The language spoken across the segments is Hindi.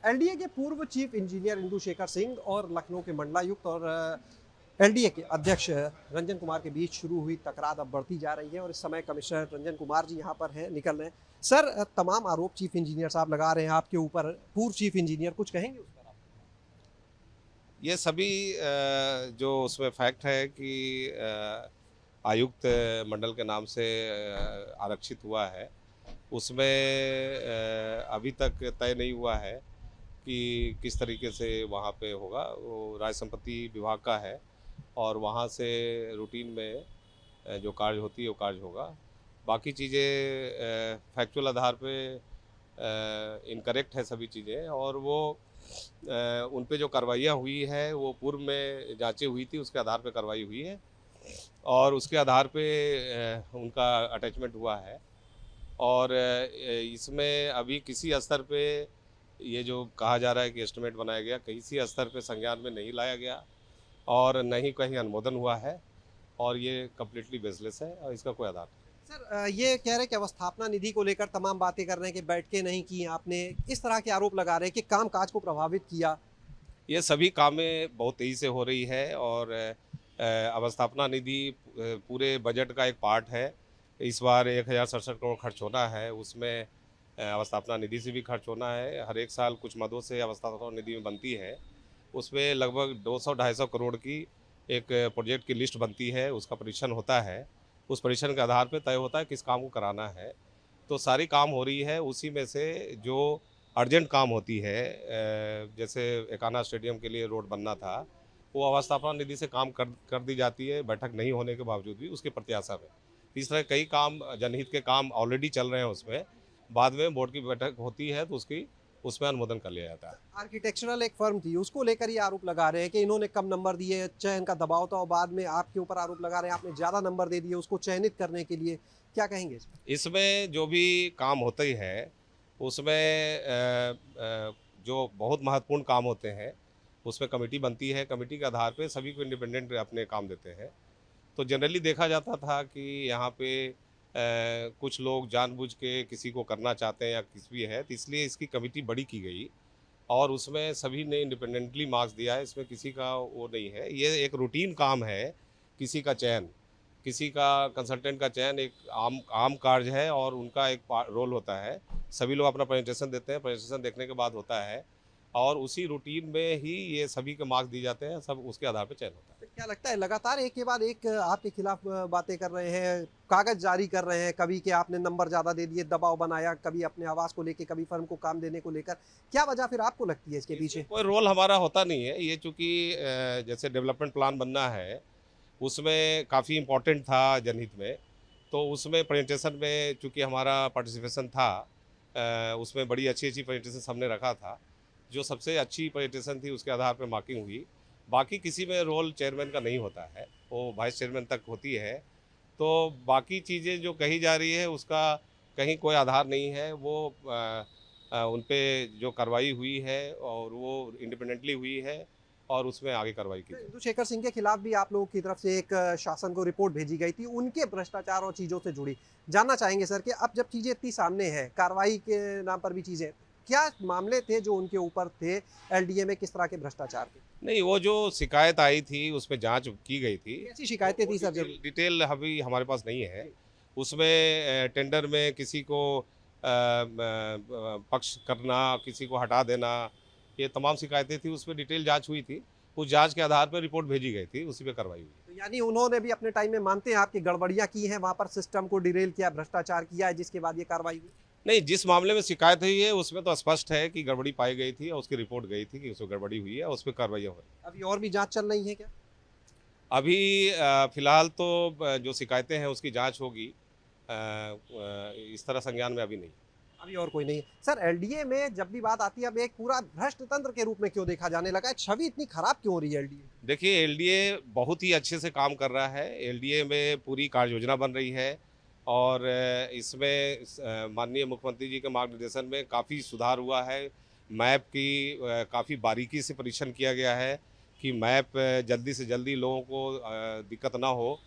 एलडीए के पूर्व चीफ इंजीनियर इंदु शेखर सिंह और लखनऊ के मंडलायुक्त और एलडीए के अध्यक्ष रंजन कुमार के बीच शुरू हुई तकरार अब बढ़ती जा रही है और इस समय कमिश्नर रंजन कुमार जी यहाँ पर हैं, निकल रहे हैं। सर, तमाम आरोप चीफ इंजीनियर साहब लगा रहे हैं आपके ऊपर, पूर्व चीफ इंजीनियर, कुछ कहेंगे उस पर आप? ये सभी जो उसमें फैक्ट है कि आयुक्त मंडल के नाम से आरक्षित हुआ है, उसमें अभी तक तय नहीं हुआ है कि किस तरीके से वहाँ पे होगा। वो राज संपत्ति विभाग का है और वहाँ से रूटीन में जो कार्य होती है वो कार्य होगा। बाकी चीज़ें फैक्चुअल आधार पे इनकरेक्ट है सभी चीज़ें, और वो उन पे जो कार्रवाइयाँ हुई है वो पूर्व में जांचें हुई थी, उसके आधार पे कार्रवाई हुई है और उसके आधार पे उनका अटैचमेंट हुआ है। और इसमें अभी किसी स्तर पे ये जो कहा जा रहा है कि एस्टिमेट बनाया गया, किसी स्तर पे संज्ञान में नहीं लाया गया और न ही कहीं अनुमोदन हुआ है, और ये कम्प्लीटली बेसलेस है और इसका कोई आधार नहीं। सर, ये कह रहे हैं कि अवस्थापना निधि को लेकर तमाम बातें कर रहे हैं कि बैठकें नहीं की आपने, इस तरह के आरोप लगा रहे हैं कि काम काज को प्रभावित किया। ये सभी कामें बहुत तेज़ी से हो रही है और अवस्थापना निधि पूरे बजट का एक पार्ट है। इस बार 1067 करोड़ खर्च होना है, उसमें अवस्थापना निधि से भी खर्च होना है। हर एक साल कुछ मदों से अवस्थापना निधि में बनती है, उसमें लगभग 200-250 करोड़ की एक प्रोजेक्ट की लिस्ट बनती है, उसका परीक्षण होता है। उस परीक्षण के आधार पर तय होता है किस काम को कराना है। तो सारी काम हो रही है, उसी में से जो अर्जेंट काम होती है, जैसे एकाना स्टेडियम के लिए रोड बनना था, वो अवस्थापना निधि से काम कर दी जाती है, बैठक नहीं होने के बावजूद भी उसके प्रत्याशा में। इस तरह कई काम, जनहित के काम ऑलरेडी चल रहे हैं उसमें, बाद में बोर्ड की बैठक होती है तो उसमें अनुमोदन कर लिया जाता है। आर्किटेक्चरल एक फर्म थी, उसको लेकर ये आरोप लगा रहे हैं कि इन्होंने कम नंबर दिए, चयन का दबाव था और बाद में आपके ऊपर आरोप लगा रहे हैं आपने ज़्यादा नंबर दे दिए उसको चयनित करने के लिए। क्या कहेंगे इसमें? इसमें जो भी काम होते ही है, उसमें जो बहुत महत्वपूर्ण काम होते हैं, उसमें कमेटी बनती है, कमेटी के आधार पे सभी को इंडिपेंडेंट अपने काम देते हैं। तो जनरली देखा जाता था कि यहाँ पे कुछ लोग जानबूझ के किसी को करना चाहते हैं या किस भी है, तो इसलिए इसकी कमेटी बड़ी की गई और उसमें सभी ने इंडिपेंडेंटली मार्क्स दिया है, इसमें किसी का वो नहीं है। ये एक रूटीन काम है, किसी का चयन, किसी का कंसल्टेंट का चयन एक आम आम कार्य है और उनका एक रोल होता है। सभी लोग अपना प्रेजेंटेशन देते हैं, प्रेजेंटेशन देखने के बाद होता है और उसी रूटीन में ही ये सभी के मार्क्स दिए जाते हैं, सब उसके आधार पर चयन होता है। तो क्या लगता है लगातार एक के बाद एक आपके खिलाफ बातें कर रहे हैं, कागज जारी कर रहे हैं, कभी कि आपने नंबर ज़्यादा दे दिए, दबाव बनाया, कभी अपने आवास को लेके, कभी फर्म को काम देने को लेकर, क्या वजह फिर आपको लगती है इसके इसमें पीछे? कोई रोल हमारा होता नहीं है, ये चूँकि जैसे डेवलपमेंट प्लान बनना है, उसमें काफ़ी इम्पोर्टेंट था जनहित में, तो उसमें प्रेजेंटेशन में चूँकि हमारा पार्टिसिपेशन था, उसमें बड़ी अच्छी-अच्छी प्रेजेंटेशन सबने रखा था। जो सबसे अच्छी प्रेजेंटेशन थी उसके आधार पे मार्किंग हुई। बाकी किसी में रोल चेयरमैन का नहीं होता है, वो वाइस चेयरमैन तक होती है। तो बाकी चीज़ें जो कही जा रही है उसका कहीं कोई आधार नहीं है। वो उन पे जो कार्रवाई हुई है और वो इंडिपेंडेंटली हुई है और उसमें आगे कार्रवाई की जाएगी। इंदु शेखर सिंह के खिलाफ भी आप लोगों की तरफ से एक शासन को रिपोर्ट भेजी गई थी, उनके भ्रष्टाचार और चीज़ों से जुड़ी। जानना चाहेंगे सर कि अब जब चीज़ें इतनी सामने हैं, कार्रवाई के नाम पर भी चीज़ें, क्या मामले थे जो उनके ऊपर थे? एलडीए में किस तरह के भ्रष्टाचार थे? नहीं, वो जो शिकायत आई थी उसमें जाँच की गई थी। कैसी तो शिकायतें वो थी सर जब? डिटेल अभी हमारे पास नहीं है। जी। उसमें टेंडर में किसी को पक्ष करना, किसी को हटा देना, ये तमाम शिकायतें थी, उसपे डिटेल जाँच हुई थी। उस जाँच के आधार पर रिपोर्ट भेजी गई थी, उसी पे कार्रवाई हुई। तो यानी उन्होंने भी अपने टाइम में मानते हैं आपकी गड़बड़ियाँ की हैं, वहाँ पर सिस्टम को डिरेल किया, भ्रष्टाचार किया है जिसके बाद ये कार्रवाई हुई? नहीं, जिस मामले में शिकायत हुई है उसमें तो स्पष्ट है कि गड़बड़ी पाई गई थी और उसकी रिपोर्ट गई थी कि उसमें गड़बड़ी हुई है और उस पे कार्रवाइयाँ हो रही हैं। अभी और भी जाँच चल रही है क्या? अभी फिलहाल तो जो शिकायतें हैं उसकी जाँच होगी। इस तरह संज्ञान में अभी नहीं। अभी और कोई नहीं है। सर, एलडीए में जब भी बात आती है अब एक पूरा भ्रष्ट तंत्र के रूप में क्यों देखा जाने लगा है? छवि इतनी खराब क्यों हो रही है एलडीए? देखिए, एलडीए बहुत ही अच्छे से काम कर रहा है। एलडीए में पूरी कार्य योजना बन रही है और इसमें माननीय मुख्यमंत्री जी के मार्गदर्शन में काफ़ी सुधार हुआ है। मैप की काफ़ी बारीकी से परीक्षण किया गया है कि मैप जल्दी से जल्दी लोगों को दिक्कत ना हो।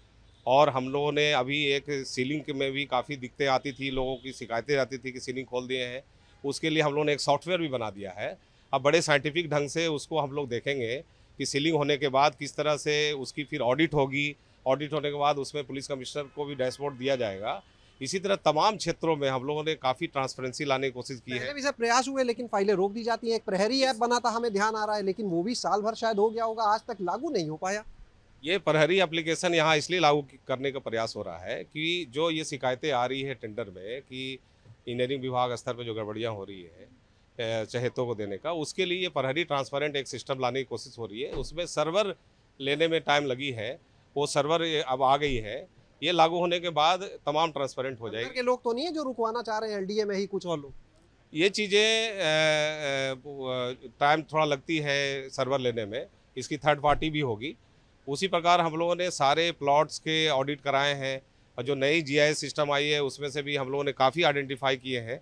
और हम लोगों ने अभी एक सीलिंग में भी काफ़ी दिक्कतें आती थी, लोगों की शिकायतें आती थी कि सीलिंग खोल दिए हैं। उसके लिए हम लोगों ने एक सॉफ्टवेयर भी बना दिया है। अब बड़े साइंटिफिक ढंग से उसको हम लोग देखेंगे कि सीलिंग होने के बाद किस तरह से उसकी फिर ऑडिट होगी। ऑडिट होने के बाद उसमें पुलिस कमिश्नर को भी डैशबोर्ड दिया जाएगा। इसी तरह तमाम क्षेत्रों में हम लोगों ने काफ़ी ट्रांसपेरेंसी लाने की कोशिश की है। पहले भी सर प्रयास हुए लेकिन फाइलें रोक दी जाती हैं। एक प्रहरी ऐप बना था, हमें ध्यान आ रहा है, लेकिन वो भी साल भर शायद हो गया होगा, आज तक लागू नहीं हो पाया। ये प्रहरी एप्लीकेशन यहाँ इसलिए लागू करने का प्रयास हो रहा है कि जो ये शिकायतें आ रही है टेंडर में कि इंजीनियरिंग विभाग स्तर पर जो गड़बड़ियाँ हो रही है चहेतों को देने का, उसके लिए ये प्रहरी ट्रांसपेरेंट एक सिस्टम लाने की कोशिश हो रही है। उसमें सर्वर लेने में टाइम लगी है, वो सर्वर अब आ गई है। ये लागू होने के बाद तमाम ट्रांसपेरेंट हो अंदर जाएगी। के लोग तो नहीं है जो रुकवाना चाह रहे हैं, एलडीए में ही कुछ और लोग? ये चीज़ें टाइम थोड़ा लगती है सर्वर लेने में, इसकी थर्ड पार्टी भी होगी। उसी प्रकार हम लोगों ने सारे प्लॉट्स के ऑडिट कराए हैं और जो नई जीआईएस सिस्टम आई है उसमें से भी हम लोगों ने काफ़ी आइडेंटिफाई किए हैं।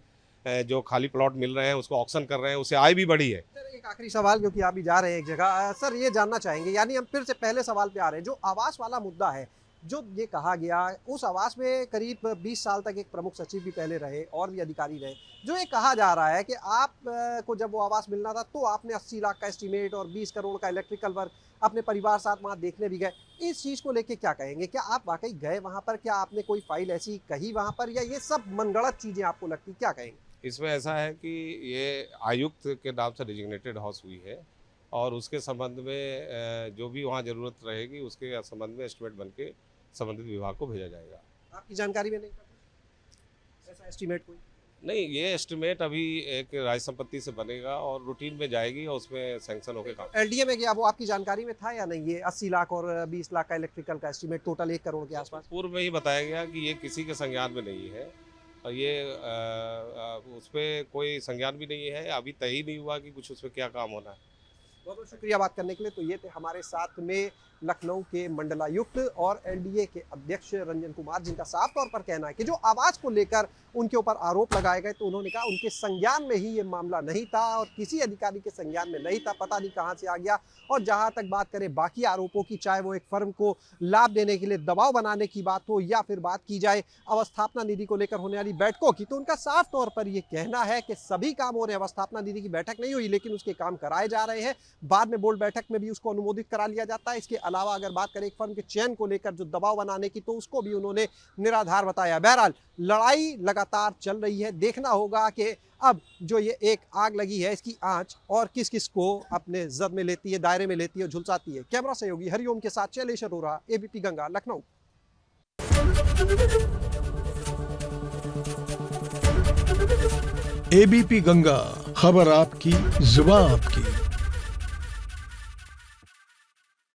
जो खाली प्लॉट मिल रहे हैं उसको ऑक्शन कर रहे हैं, उससे आय भी बढ़ी है। सर एक आखिरी सवाल, क्योंकि आप भी जा रहे हैं एक जगह, सर ये जानना चाहेंगे, यानी हम फिर से पहले सवाल पे आ रहे हैं, जो आवास वाला मुद्दा है, जो ये कहा गया उस आवास में करीब 20 साल तक एक प्रमुख सचिव भी पहले रहे और भी अधिकारी रहे, जो ये कहा जा रहा है कि आप को जब वो आवास मिलना था तो आपने 80 लाख का एस्टीमेट और 20 करोड़ का इलेक्ट्रिकल वर्क अपने परिवार साथ वहाँ देखने भी गए, इस चीज़ को लेके क्या कहेंगे? क्या आप वाकई गए वहाँ पर? क्या आपने कोई फाइल ऐसी कही वहाँ पर, या ये सब मनगढ़ंत चीज़ें आपको लगती, क्या कहेंगे? इसमें ऐसा है कि ये आयुक्त के नाम से डेजिग्नेटेड हाउस हुई है और उसके संबंध में जो भी वहाँ ज़रूरत रहेगी उसके संबंध में एस्टीमेट बन के संबंधित विभाग को भेजा जाएगा। आपकी जानकारी में नहीं था ऐसा एस्टीमेट कोई? नहीं, ये एस्टीमेट अभी एक राज संपत्ति से बनेगा और रूटीन में जाएगी और उसमें सैंक्शन होकर काम। एलडीए में गया, वो आपकी जानकारी में था या नहीं? ये 80 लाख और 20 लाख का इलेक्ट्रिकल का एस्टीमेट टोटल 1 करोड़ के आसपास। पूर्व में ही बताया गया कि ये किसी के संज्ञान में नहीं है और ये उस पर कोई संज्ञान भी नहीं है। अभी तय ही नहीं हुआ कि कुछ उस पर क्या काम होना है। बहुत बहुत शुक्रिया बात करने के लिए। तो ये थे हमारे साथ में लखनऊ के मंडलायुक्त और एलडीए के अध्यक्ष रंजन कुमार, जिनका साफ तौर पर कहना है कि जो आवाज को लेकर उनके ऊपर आरोप लगाए गए, तो उन्होंने कहा उनके संज्ञान में ही ये मामला नहीं था और किसी अधिकारी के संज्ञान में नहीं था, पता नहीं कहां से आ गया। और जहां तक बात करें बाकी आरोपों की, चाहे वो एक फर्म को लाभ देने के लिए दबाव बनाने की बात हो या फिर बात की जाए अवस्थापना निधि को लेकर होने वाली बैठकों की, तो उनका साफ तौर पर यह कहना है कि सभी काम हो रहे हैं। अवस्थापना निधि की बैठक नहीं हुई लेकिन उसके काम कराए जा रहे हैं। बाद में बोर्ड बैठक में भी उसको अनुमोदित करा लिया जाता है। इसके अलावा अगर बात करें एक फर्म के चयन को लेकर जो दबाव बनाने की, तो उसको भी उन्होंने निराधार बताया। बहरहाल लड़ाई लगातार चल रही है। देखना होगा कि अब जो ये एक आग लगी है इसकी आंच और किस किस को अपने जद में लेती है, दायरे में लेती है और झुलसाती है। कैमरा सहयोगी हरिओम के साथ शैलेश अरोरा, एबीपी गंगा, लखनऊ। एबीपी गंगा, खबर आपकी, जुबान आपकी।